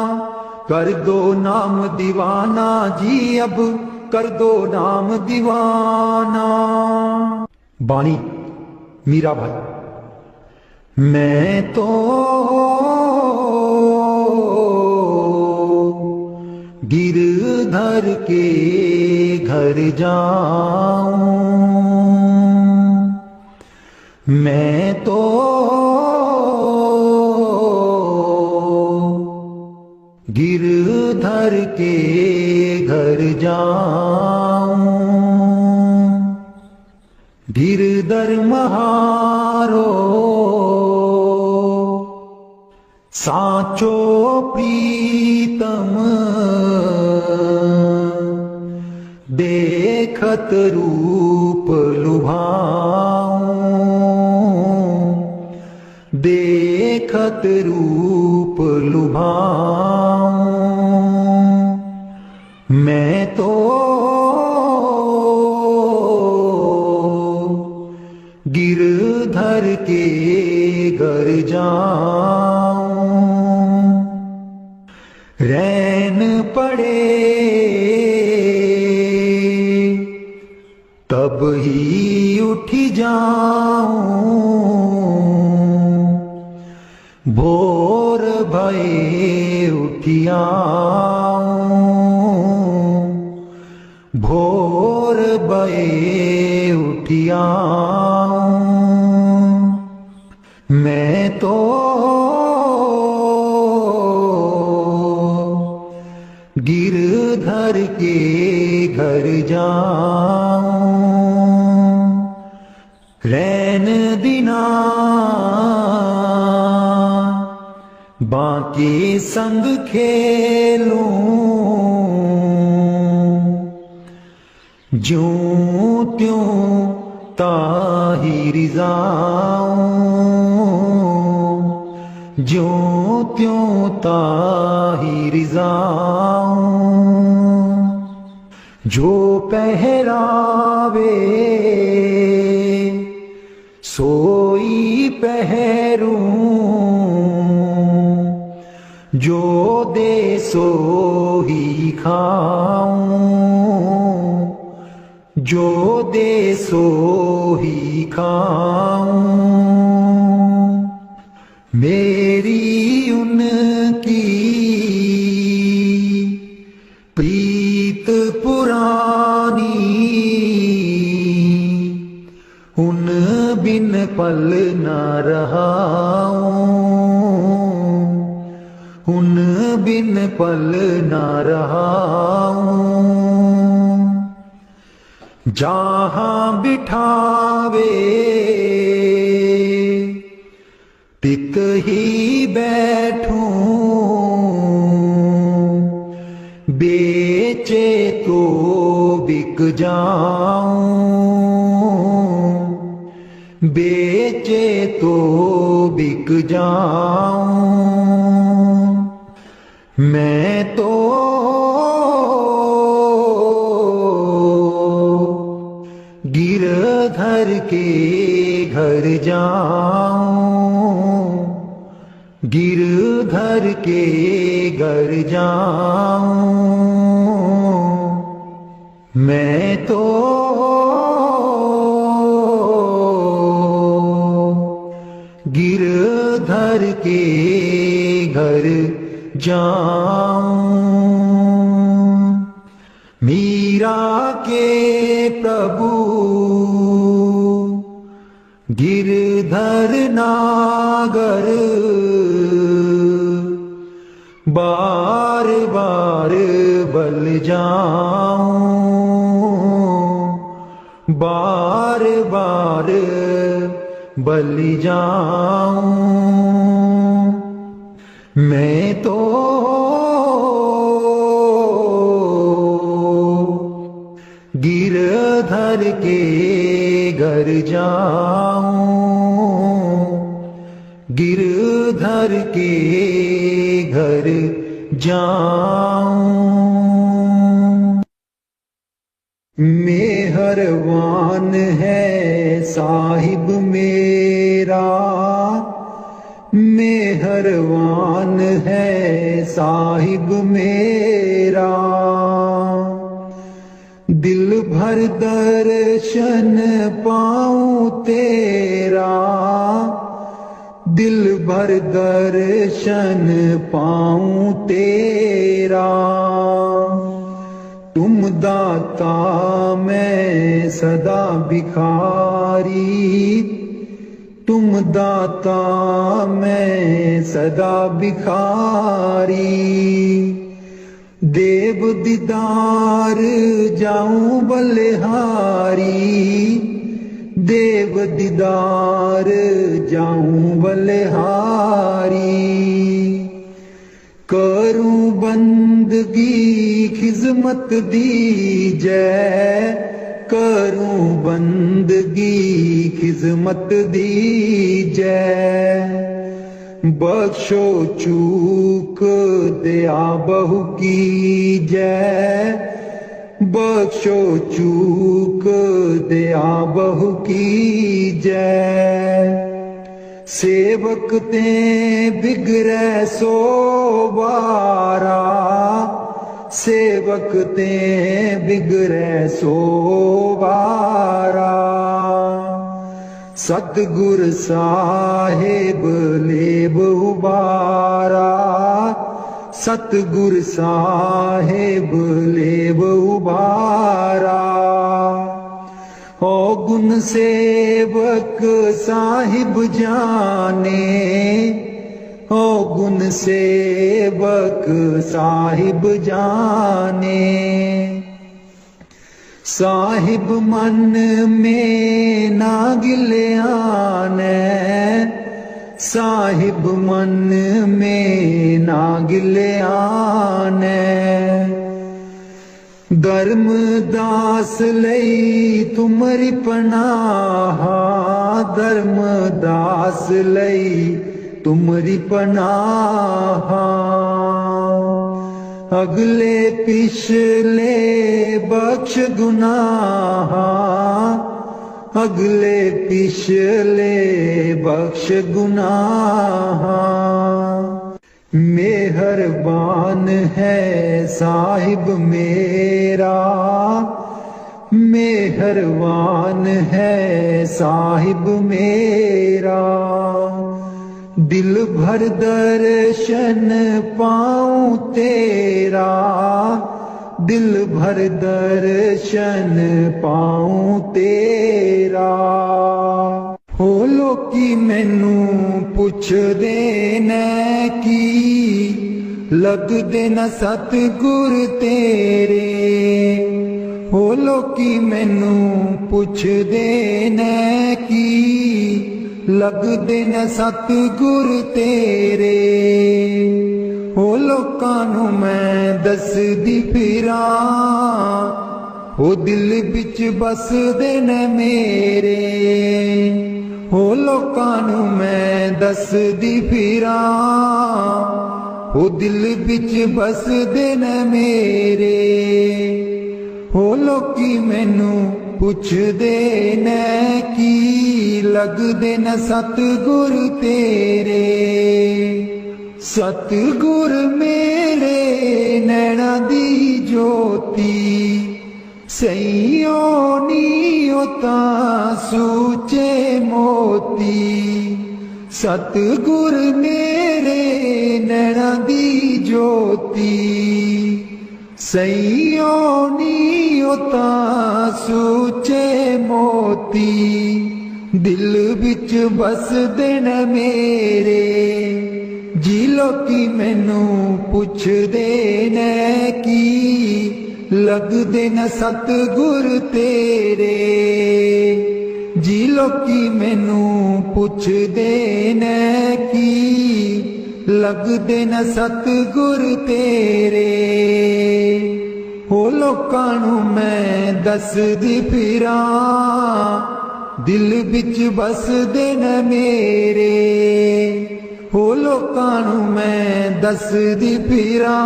कर दो नाम दीवाना जी अब कर दो नाम दीवाना। बानी मीरा भाई। मैं तो गिरधर के घर जाऊं, मैं तो गिरधर के घर जाऊं, गिरधर महारो साचो प्रीतम, देखत रूप लुभाऊं, देखत रूप लुभाऊं, मैं तो गिरधर के घर जाऊं, रैन पड़े तब ही उठ जाऊं, भोर भये उठियाऊं, भोर भये उठियाऊं, मैं तो गिरधर के घर जाऊं, रैन दिना बाकी संग खेलूं, ज्यों त्यों ताहिर जाऊं, ज्यों त्यों ताहिर जाऊं। जो पहरावे सोई पहरूं, जो दे सो ही खाऊं, जो दे सो ही खाऊं। मेरी उनकी प्रीत पुरानी, उन बिन पल न रहाऊं, उन बिन पल न रहाऊं। जहाँ बिठावे तित ही बैठूं, बेचे तो बिक जाऊं, बेचे तो बिक जाऊं। मैं तो गिरधर के घर जाऊं, गिरधर के घर जाऊं। मैं तो गिरधर के घर जाऊं। मीरा के प्रभु गिरधर नागर, बार बार बल जाऊं, बार बार बल जाऊं। मैं तो गिरधर के घर जाऊं, गिरधर के घर जाऊं। मेहरबान है साहिब मेरा, मेहरबान है साहिब मेरा। दिल भर दर्शन पाऊं तेरा, दिल भर दर्शन पाऊं तेरा। तुम दाता मैं सदा भिखारी, तुम दाता मैं सदा भिखारी। देव दीदार जाऊं बलिहारी, देव दीदार जाऊं बलिहारी। करूं बंदगी खिजमत दीजै, करूं बंदगी खिजमत दीजै। बख्शो चूक दया बहु कीजै, बख्शो चूक दया बहु कीजै। सेवक ते बिगड़ै सो बारा, सेवक ते बिगड़ै सो बारा। सतगुर साहिब लेब उबारा, सतगुर साहिब लेब उबारा। ओ गुण सेवक साहिब जाने, ओ गुण सेवक साहिब जाने। साहिब मन में ना गिल्याने, साहिब मन में ना गिल्याने। धर्मदास लई तुमरी पनाह, धर्मदास लई तुमरी पनाह। अगले पिछले बख्श गुनाह, अगले पिछले बख्श गुनाह। मेहरबान है साहिब मेरा, मेहरबान है साहिब मेरा। दिल भर दर्शन पाऊं तेरा, दिल भर दर्शन पाऊं तेरा। हो लोकी मैनू पुछदे ने की, लगदे न सतगुर तेरे। हो लोकी मैनू पुछदे ने की, लगदे न सतगुर तेरे। हो लोकां नू मैं दसदी फिरां, हो दिल बिच बसदे न मेरे। हो लोकां नू मैं दसदी फिरां, हो दिल बिच बसदे न मेरे। हो लोकी मैनू पुछदे न की, लगदे न सतगुर तेरे। सतगुर मेरे नैना दी ज्योति, सईयों नीओ तां सूचे मोती। सतगुर मेरे नैना दी ज्योति, सईयों नीओ तां सूचे मोती। दिल बिच बसदे न मेरे, जी लोकी मैनू पुछदे न की, लगदे न सतगुर तेरे। जी लोकी मैनू पुछदे न की, लगदे न सतगुर तेरे। हो लोकां नू मैं दसदी फिरां, दिल बिच बसदे न मेरे। हो लोकां नू मैं दसदी फिरां,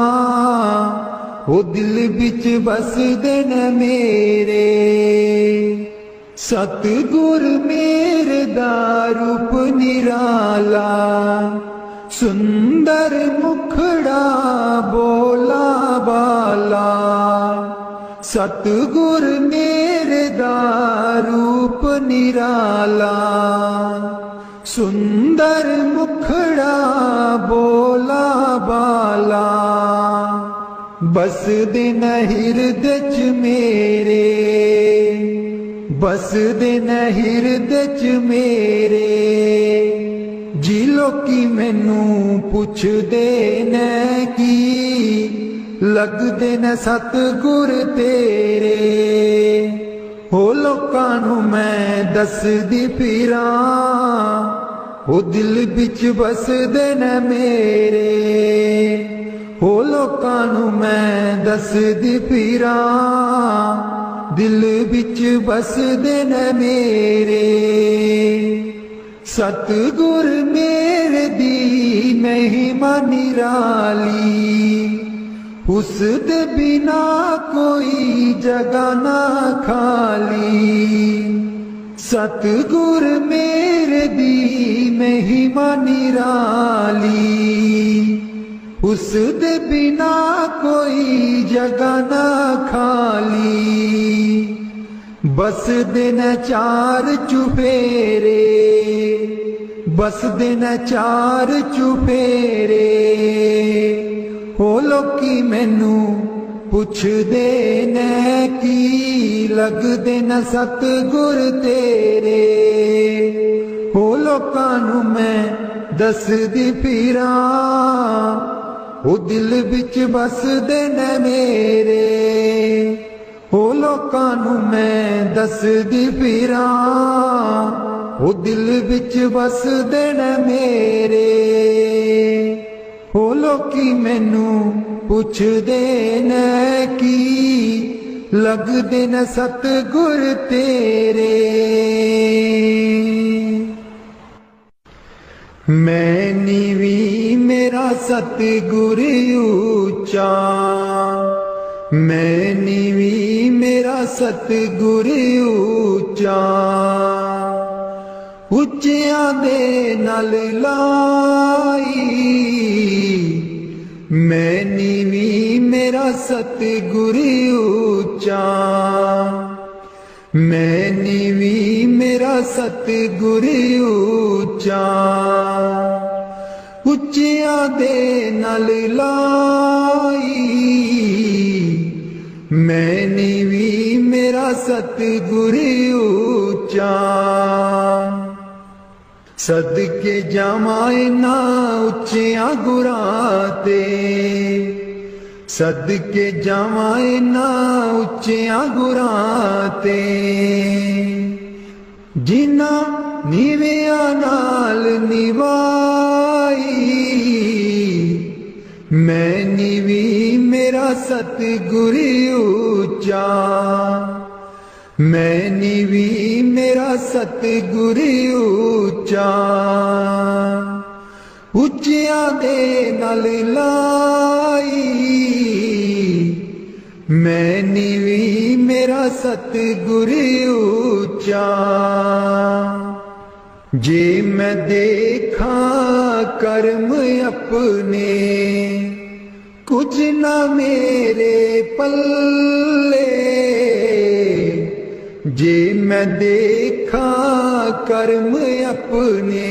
हो दिल बिच बसदे न मेरे। सतगुर मेरे दा रूप निराला, सुंदर मुखड़ा बोला बाला। सतगुर मेरे दा रूप निराला, सुंदर मुखड़ा बोला बाला। बसदे न हिरदे च मेरे, बसदे न हिरदे च मेरे। जी लोकी मैनू पुछदे न की, लगदे न सतगुर तेरे। हो लोकां नू मैं दसदी फिरां, हो दिल बिच बसदे न मेरे। हो लोकां नू मैं दसदी फिरां, दिल बिच बसदे न मेरे। सतगुर मेरे दी महिमा निराली, उस दे बिना कोई जगह ना खाली। सतगुर मेरे दी महिमा निराली, उस दे बिना कोई जगह ना खाली। बस दिन चार चुफेरे, बस दिन चार चुफेरे। हो लोकी मैनू पुछदे ने की, लगदे न सतगुर तेरे। हो लोकां नू मैं दसदी फिरा ओ दिल विच बसदे ने मेरे ओ लोकां नूं मैं दसदी फिरा ओ दिल विच बसदे ने मेरे ओ लोकी मैनू पुछदे ने की लगदे न सतगुर तेरे मैं नीवी मेरा सतगुर ऊंचा मैं नीवी मेरा सतगुर ऊंचा उच्चियां दे नाल लाई मैं नीवी मेरा सतगुर ऊंचा मैं नीवी मेरा सतगुर ऊंचा उच्चियां दे नाल लाई मैं नीवी मेरा सतगुर ऊंचा सदके जावां ना उच्चियां गुरां ते सदके जावां ना उच्चियां गुरां ते जिन्ना नीवियां नाल निभाई मैं नीवी मेरा सतगुर ऊंचा मैं नीवी मेरा सतगुर ऊंचा उच्चियां दे नाल लाई मैं नीवी मेरा सतगुर ऊंचा जे मैं देखा कर्म अपने कुछ ना मेरे पल्ले जे मैं देखा कर्म अपने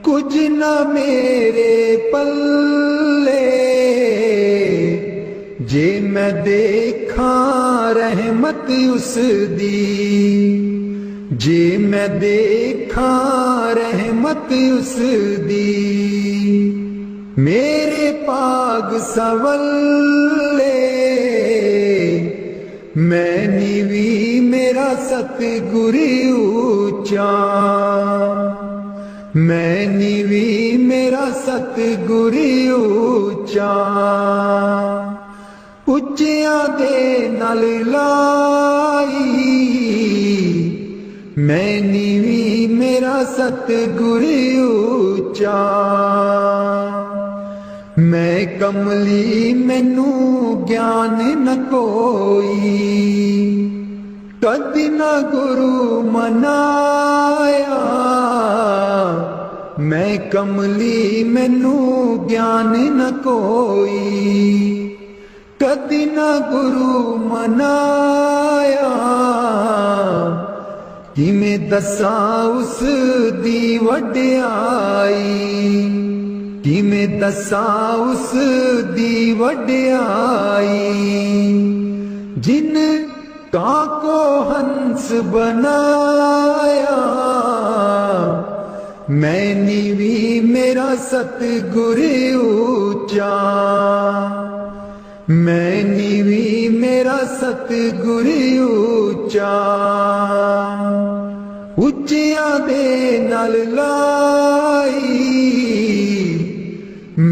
कुछ ना मेरे पल्ले जे मैं देखा रहमत उस दी जे मैं देखा रहमत उस दी मेरे पाग सवल्ले मैं नीवी मेरा सतगुर ऊंचा मैं नीवी मेरा सतगुर ऊंचा उच्चियां दे नाल लाई मैं नीवी मेरा सतगुर ऊंचा मैं कमली मैनू ज्ञान न कोई कदी न गुरु मनाया मैं कमली मैनू ज्ञान न कोई कदी न गुरु मनाया किवें दसां उस दी वड्याई किवें दसां उस दी वड्याई जिन कां को हंस बनाया मैं नीवी मेरा सतगुर ऊंचा मैं नीवी मेरा सतगुर ऊंचा उच्चियां दे नाल लाई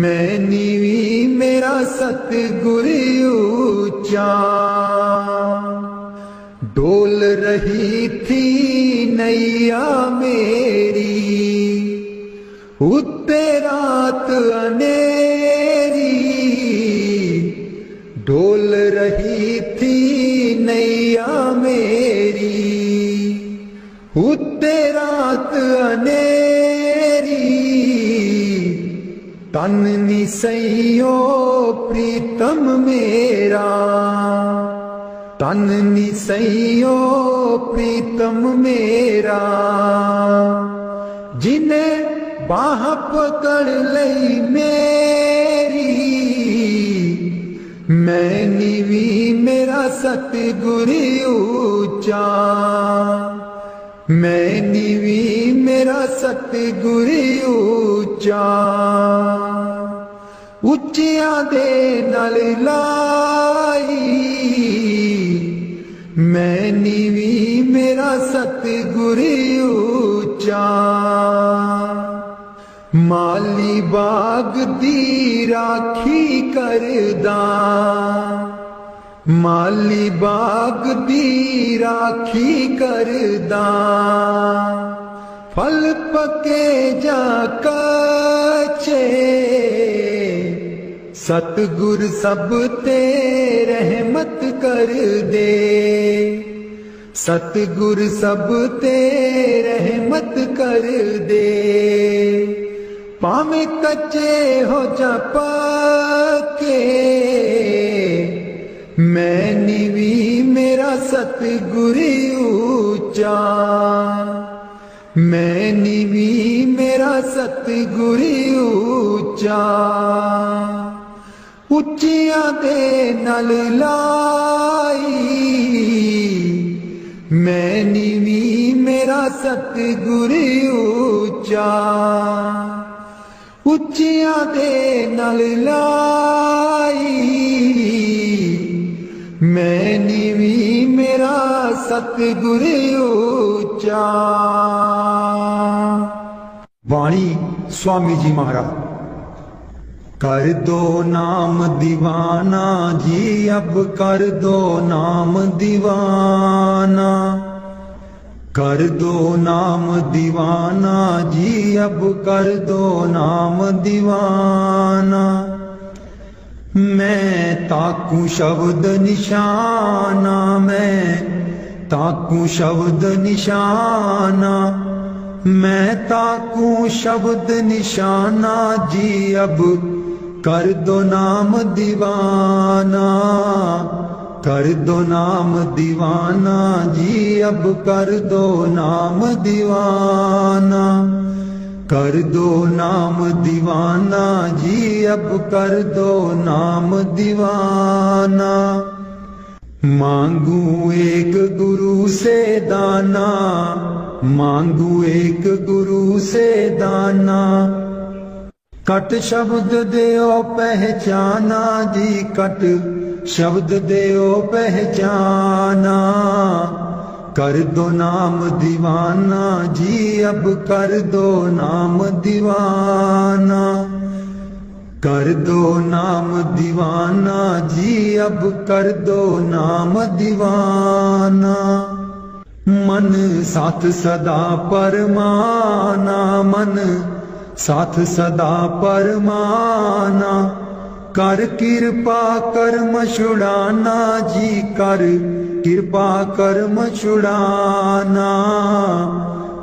मैं नीवी मेरा सतगुर ऊंचा डोल रही थी नैया मेरी उत्ते रात अनेरी डोल रही थी नैया मेरी उत्ते रात अनेरी तन निसैयो प्रीतम मेरा तन निसैयो प्रीतम मेरा जिन्हें बाह पकड़ लई मेरी मैं नीवी मेरा सतगुर ऊंचा मैं नीवी मेरा सतगुर ऊंचा, ਉੱਚਿਆਂ ਦੇ ਨਾਲ ਲਾਈ। मैं नीवी मेरा सतगुर ऊंचा, माली बाग दी राखी करदा, माली बाग दी राखी करदा। फल पके जा कच्चे सतगुर सब ते रहमत कर दे, सतगुर सब ते रहमत कर दे। भावें कच्चे हो जा पक्के, मैं नीवी मेरा सतगुर ऊंचा, मैं नीवी मेरा सतगुर ऊंचा। ਉੱਚਿਆਂ ਦੇ ਨਾਲ ਲਾਈ, ਮੈਂ ਨੀਵੀਂ ਮੇਰਾ ਸਤਗੁਰ ਉੱਚਾ। ਉੱਚਿਆਂ ਦੇ ਨਾਲ ਲਾਈ, ਮੈਂ ਨੀਵੀਂ ਮੇਰਾ ਸਤਗੁਰ ਉੱਚਾ। वाणी स्वामी जी महाराज। कर दो नाम दीवाना जी, अब कर दो नाम दीवाना, कर दो नाम दीवाना जी, अब कर दो नाम दीवाना। मैं ताकू शब्द निशाना, मैं ताकू शब्द निशाना, मैं ताकू शब्द निशाना जी, अब कर दो नाम दीवाना, कर दो नाम दीवाना जी, अब कर दो नाम दीवाना, कर दो नाम दीवाना जी, अब कर दो नाम दीवाना। मांगू एक गुरु से दाना, मांगू एक गुरु से दाना, कट शब्द देओ पहचाना जी, कट शब्द देओ पहचाना। कर दो नाम दीवाना जी, अब कर दो नाम दीवाना, कर दो नाम दीवाना जी, अब कर दो नाम दीवाना। मन साथ सदा परमाना, मन साथ सदा परमाना। कर कृपा कर्म छुड़ाना जी, कर कृपा कर्म छुड़ाना।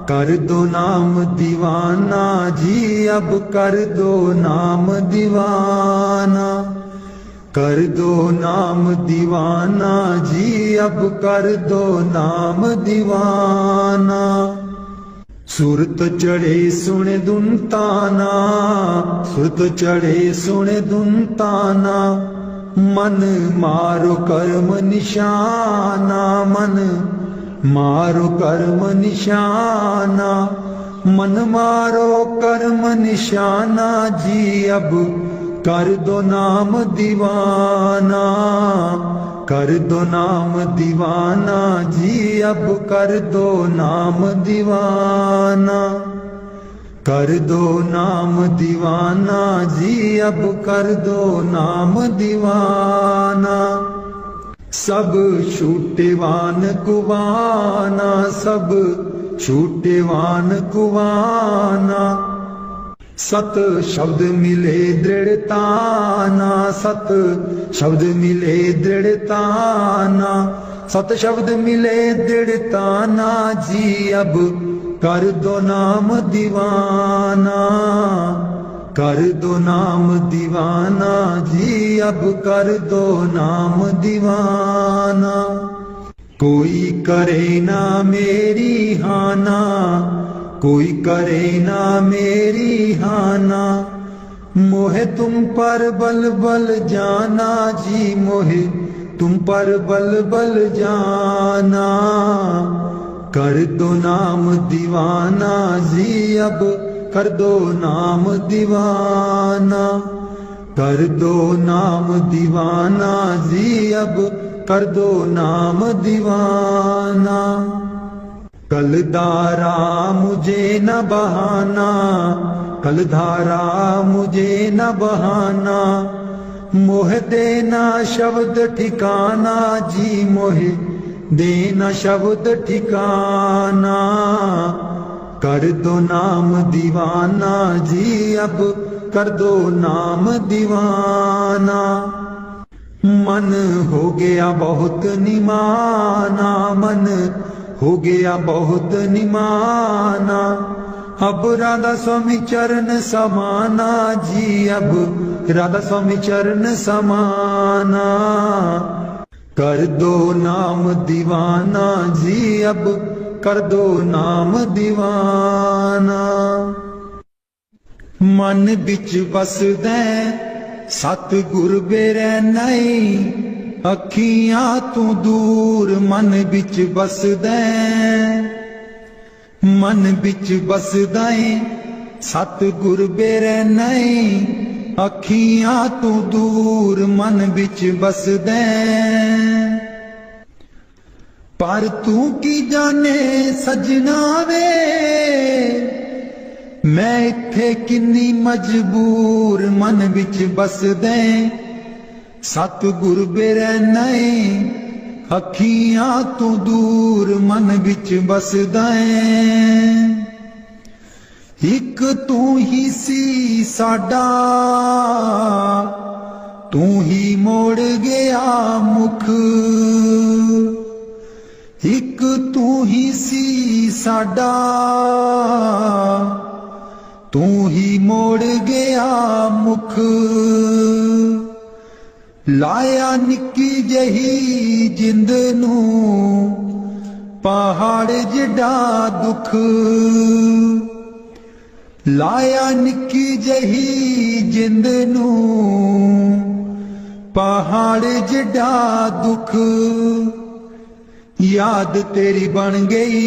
कर दो नाम दीवाना जी, अब कर दो नाम दीवाना, कर दो नाम दीवाना जी, अब कर दो नाम दीवाना। सुरत चढ़े सुने दुनताना, सुरत चढ़े सुने दुनताना। मन मारो कर्म निशाना, मन मारो कर्म निशाना, मन मारो कर्म निशाना जी, अब कर दो नाम दीवाना, कर दो नाम दीवाना जी, अब कर दो नाम दीवाना, कर दो नाम दीवाना जी, अब कर दो नाम दीवाना। सब छूटेवान कुवाना, सब छूटेवान कुवाना। सत शब्द मिले दृढ़ताना, सत शब्द मिले दृढ़ताना, सत शब्द मिले दृढ़ताना जी, अब कर दो नाम दीवाना, कर दो नाम दीवाना जी, अब कर दो नाम दीवाना। कोई करे ना मेरी हाना, कोई करे ना मेरी हाना। मोहे तुम पर बल बल जाना जी, मोहे तुम पर बल बल जाना। कर दो नाम दीवाना जी अब कर दो नाम दीवाना, कर दो नाम दीवाना जी अब कर दो नाम दीवाना। कलधारा मुझे न बहाना, कलधारा मुझे न बहाना, मोह देना शब्द ठिकाना जी मोह देना शब्द ठिकाना। कर दो नाम दीवाना जी अब कर दो नाम दीवाना। मन हो गया बहुत निमाना, मन हो गया बहुत निमाना, अब राधा स्वामी चरण समाना जी अब राधा स्वामी चरण समाना। कर दो नाम दीवाना जी अब कर दो नाम दीवाना। मन बिच बसदै सतगुर बेरै नहीं, अखियां तू दूर मन बिच बसदै, मन बिच बसदा सतगुर बेरै नहीं, अखियां तू दूर मन बिच बसदै। पर तू की जाने सजना वे मैं इत्थे किन्नी मजबूर मन बिच बसदे, सतगुर बेरै नहीं अखियां तू दूर मन बिच बसदा। एक तू ही सी साडा तू ही मोड़ गया मुख, एक तू ही सी साडा तू ही मोड़ गया मुख। लाया निक्की जही जिंद नू पहाड़ जिडा दुख, लाया निक्की जही जिंद नू पहाड़ जिडा दुख। याद तेरी बन गई,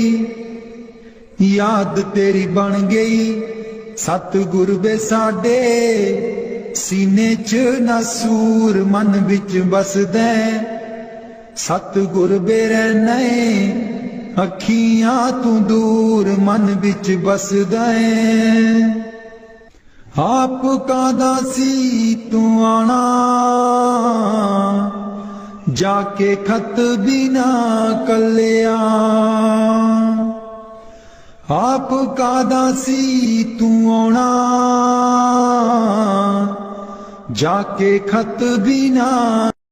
याद तेरी बन गई सतगुर वे साडे, सीने च नसूर मन बिच बसदे, सतगुर बेरै नहीं अखियां तू दूर मन बिच बसदा। आप कादा सी तू आना जाके खत बिना कलिया, आप कादा सी तू आना जाके खत बिना